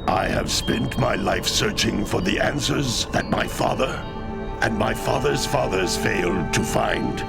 I have spent my life searching for the answers that my father and my father's fathers failed to find.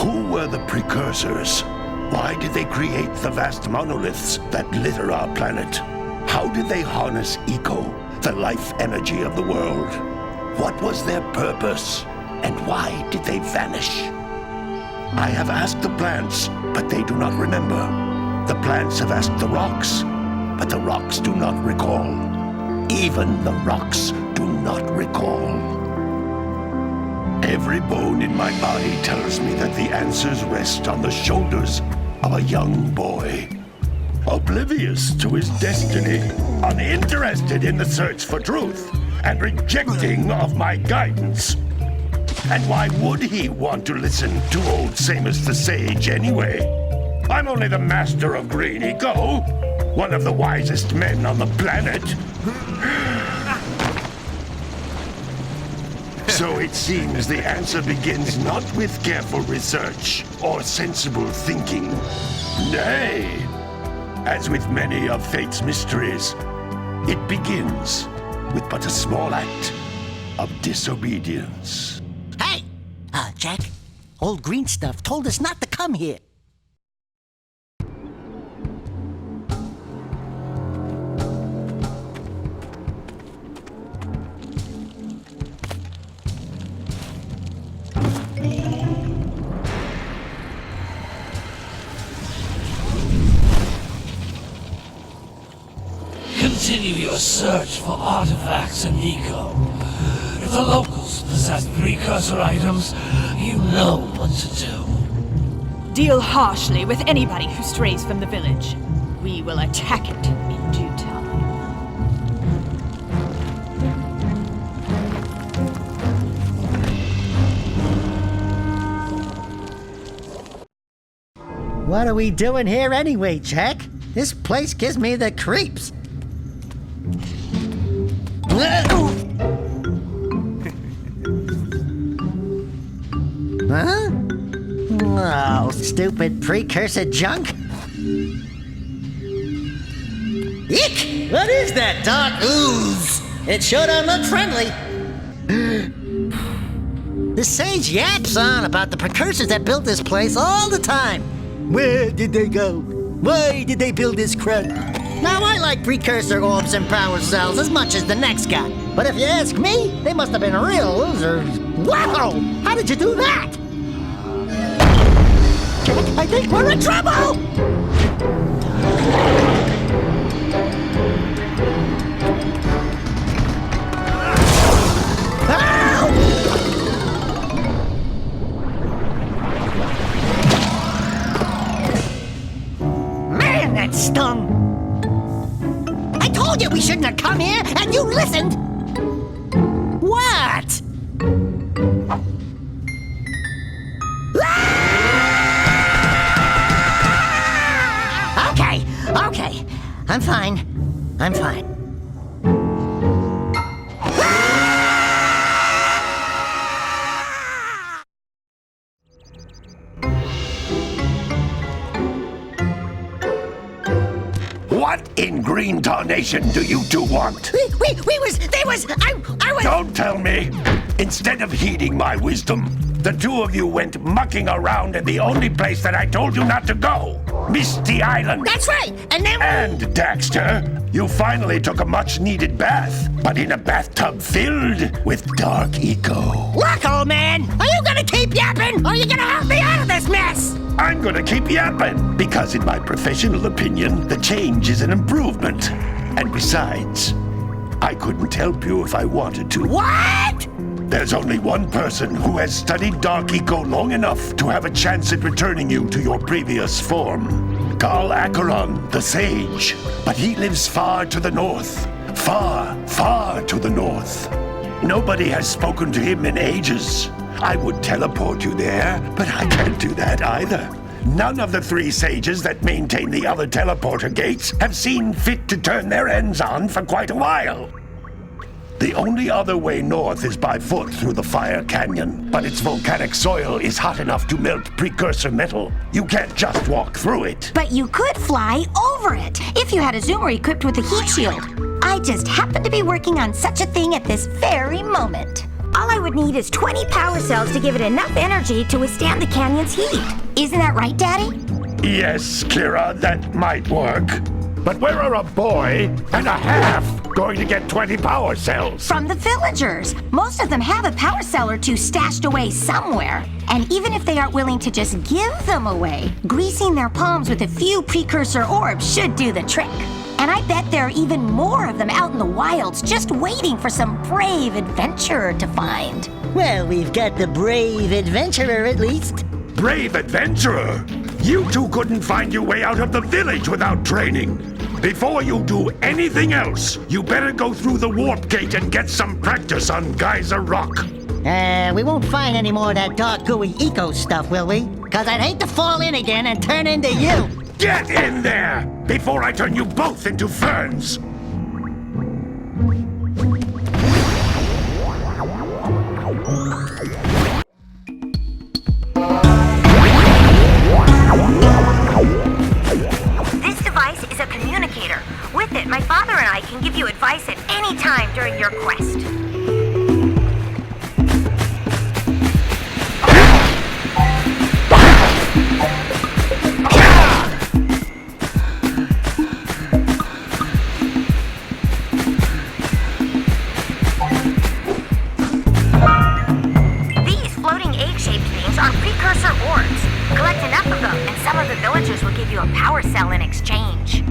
Who were the Precursors? Why did they create the vast monoliths that litter our planet? How did they harness eco, the life energy of the world? What was their purpose? And why did they vanish? I have asked the plants, but they do not remember. The plants have asked the rocks, but the rocks do not recall. Even the rocks do not recall. Every bone in my body tells me that the answers rest on the shoulders of a young boy. Oblivious to his destiny, uninterested in the search for truth, and rejecting of my guidance. And why would he want to listen to old Samus the Sage anyway? I'm only the master of green eco, one of the wisest men on the planet. So it seems the answer begins not with careful research or sensible thinking. Nay, as with many of fate's mysteries, it begins with but a small act of disobedience. Hey! Jack, old green stuff told us not to come here. Continue your search for artifacts and eco. If the locals possess precursor items, you know what to do. Deal harshly with anybody who strays from the village. We will attack it in due time. What are we doing here anyway, Jack? This place gives me the creeps. Huh? Oh, stupid precursor junk. Eek! What is that dark ooze? It sure don't look friendly. The sage yaps on about the precursors that built this place all the time. Where did they go? Why did they build this crud? Now, I like precursor orbs and power cells as much as the next guy. But if you ask me, they must have been real losers. Wow! How did you do that? Jack, I think we're in trouble! Man, that stung! I told you we shouldn't have come here, and you listened! What? Okay. I'm fine. What in green tarnation do you two want? I was... Don't tell me! Instead of heeding my wisdom, the two of you went mucking around in the only place that I told you not to go! Misty Island! That's right! And then... And, Daxter, you finally took a much-needed bath, but in a bathtub filled with dark eco. Look, old man! Are you gonna keep yapping, or are you gonna help me out of this mess? I'm gonna keep yapping, because in my professional opinion, the change is an improvement. And besides, I couldn't help you if I wanted to. What? There's only one person who has studied dark eco long enough to have a chance at returning you to your previous form. Gal Acheron, the sage. But he lives far to the north. Far, far to the north. Nobody has spoken to him in ages. I would teleport you there, but I can't do that either. None of the 3 sages that maintain the other teleporter gates have seen fit to turn their ends on for quite a while. The only other way north is by foot through the Fire Canyon, but its volcanic soil is hot enough to melt precursor metal. You can't just walk through it. But you could fly over it if you had a zoomer equipped with a heat shield. I just happen to be working on such a thing at this very moment. All I would need is 20 power cells to give it enough energy to withstand the canyon's heat. Isn't that right, Daddy? Yes, Kira, that might work. But where are a boy and a half going to get 20 power cells? From the villagers. Most of them have a power cell or 2 stashed away somewhere. And even if they aren't willing to just give them away, greasing their palms with a few precursor orbs should do the trick. And I bet there are even more of them out in the wilds just waiting for some brave adventurer to find. Well, we've got the brave adventurer at least. Brave adventurer? You two couldn't find your way out of the village without training. Before you do anything else, you better go through the warp gate and get some practice on Geyser Rock. We won't find any more of that dark gooey eco stuff, will we? 'Cause I'd hate to fall in again and turn into you. Get in there before I turn you both into ferns. This device is a communicator. With it, my father and I can give you advice at any time during your quest. These floating egg-shaped things are precursor orbs. Collect enough of them, and some of the villagers will give you a power cell in exchange.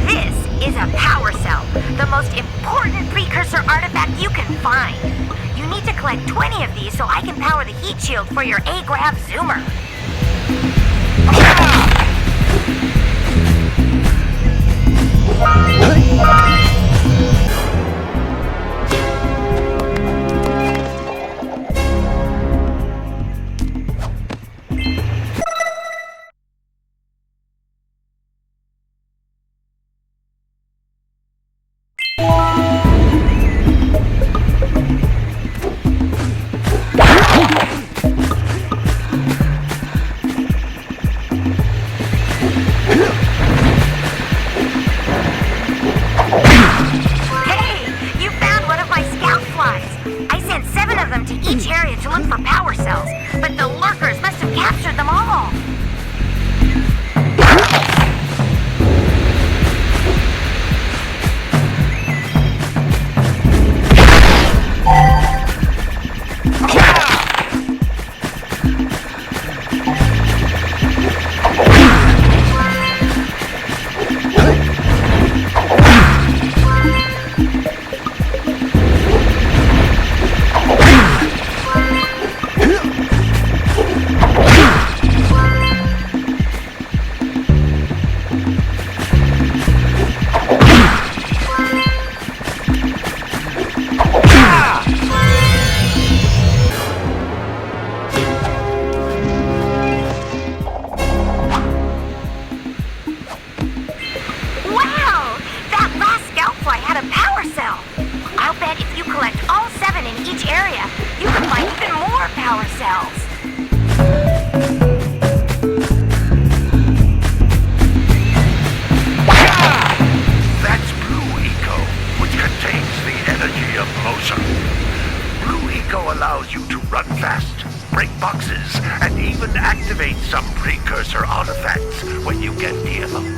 This is a power cell, the most important precursor artifact you can find. You need to collect 20 of these so I can power the heat shield for your A-Grav zoomer. Hey, you found one of my scout flies. I sent 7 of them to each area to look for power cells, but the lurkers must have captured them all. Wow! That last scout fly had a power cell. I'll bet if you collect all 7 in each area, you can find even more power cells. That's Blue Eco, which contains the energy of motion. Blue Eco allows you to run fast, break boxes, and even activate some precursor artifacts when you get near them.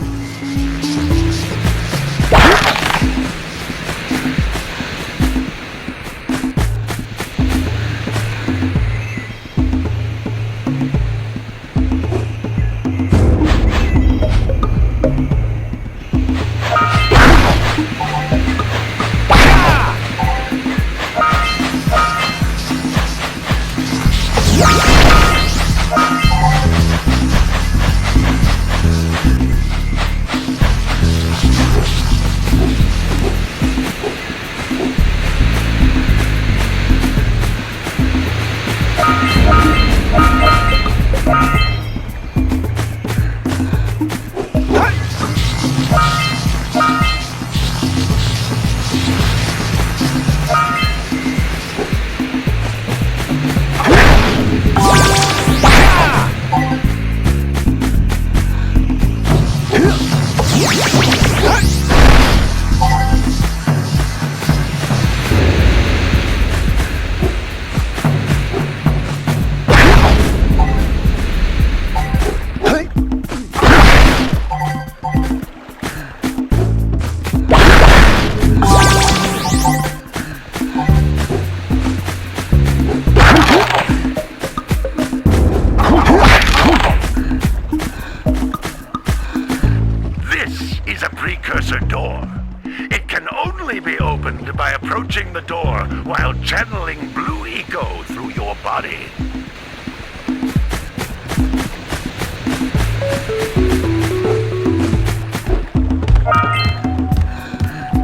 approaching the door while channeling blue eco through your body.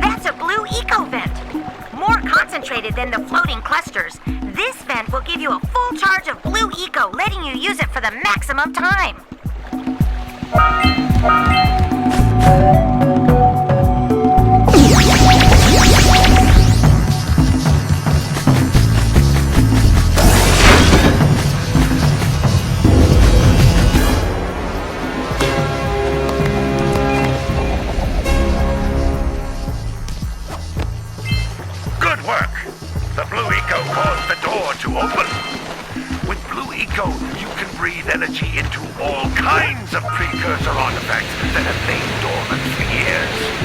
That's a blue eco vent. More concentrated than the floating clusters. This vent will give you a full charge of blue eco, letting you use it for the maximum time. Good work! The blue eco caused the door to open. With blue eco, you can breathe energy into all kinds of precursor artifacts that have lain dormant for years.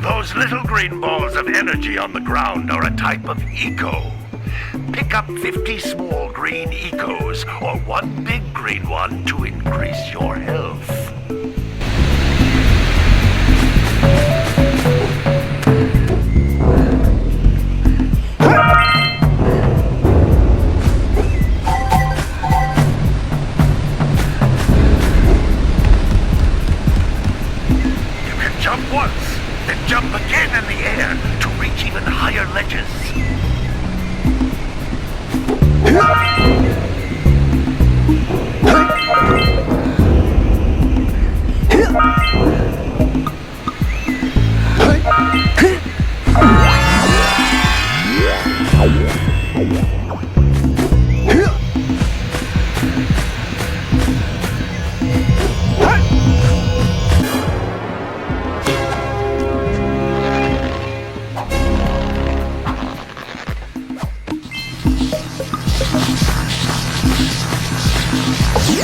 Those little green balls of energy on the ground are a type of eco. Pick up 50 small green ecos or one big green one to increase your health. You can jump once, then jump again in the air to reach even higher ledges.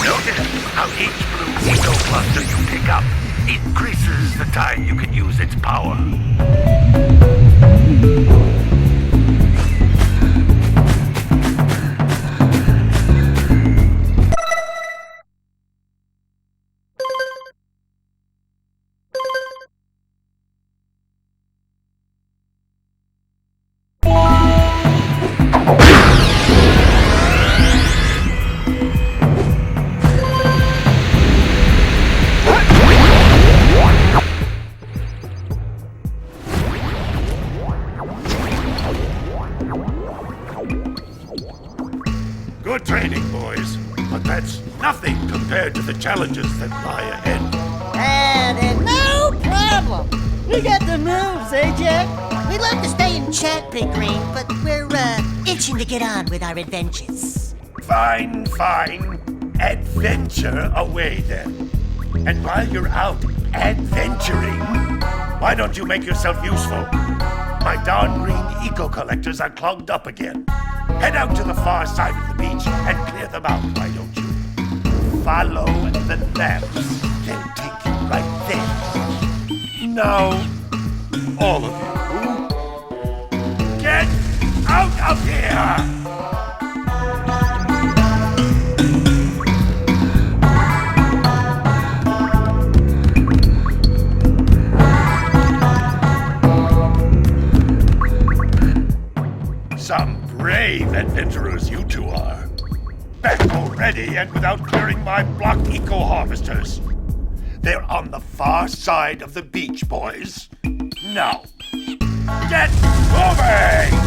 Notice how each blue eco cluster you pick up increases the time you can use its power. Good training, boys, but that's nothing compared to the challenges that lie ahead. And no problem. We got the moves, eh, Jack? We'd love to stay and chat, Big Green, but we're itching to get on with our adventures. Fine, fine. Adventure away then. And while you're out adventuring, why don't you make yourself useful? My darn green eco collectors are clogged up again. Head out to the far side of the beach and clear them out, why don't you? Follow the lamps. They'll take you right there. Now, all of you, get out of here! Some brave adventurers you two are. Back already and without clearing my block eco-harvesters. They're on the far side of the beach, boys. Now, get moving!